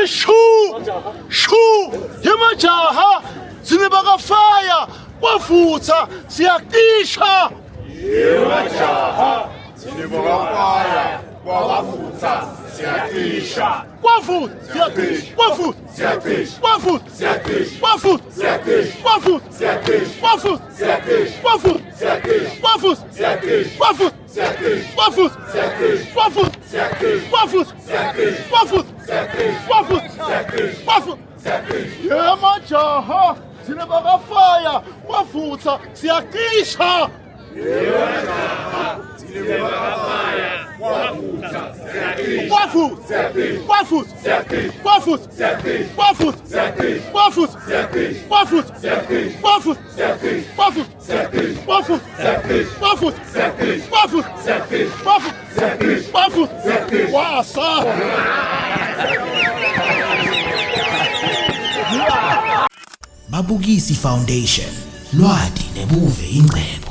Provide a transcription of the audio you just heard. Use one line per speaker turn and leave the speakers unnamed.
Shu yemajaha sinebakafaya kwavutha siyacisha
Yemajaha sinebakafaya kwavutha siyacisha
kwavutha siyacisha kwavutha
siyacisha
kwavutha
siyacisha
kwavutha
siyacisha
kwavutha
siyacisha
kwavutha
siyacisha
kwavutha
siyacisha
kwavutha
siyacisha
kwavutha
siyacisha
kwavutha
siyacisha
kwavutha
siyacisha
kwavutha
siyacisha
kwavutha
siyacisha
kwavutha
siyacisha
kwavutha
siyacisha
yemajaha sinebakafaya kwavutha siyacisha Quafuth, Quafuth, Quafuth, Quafuth, Quafuth, Quafuth, Quafuth, Quafuth, Quafuth, Quafuth, Quafuth, Quafuth, Wasa.
Mabukisi Foundation, lwadi nebuve ingcebo.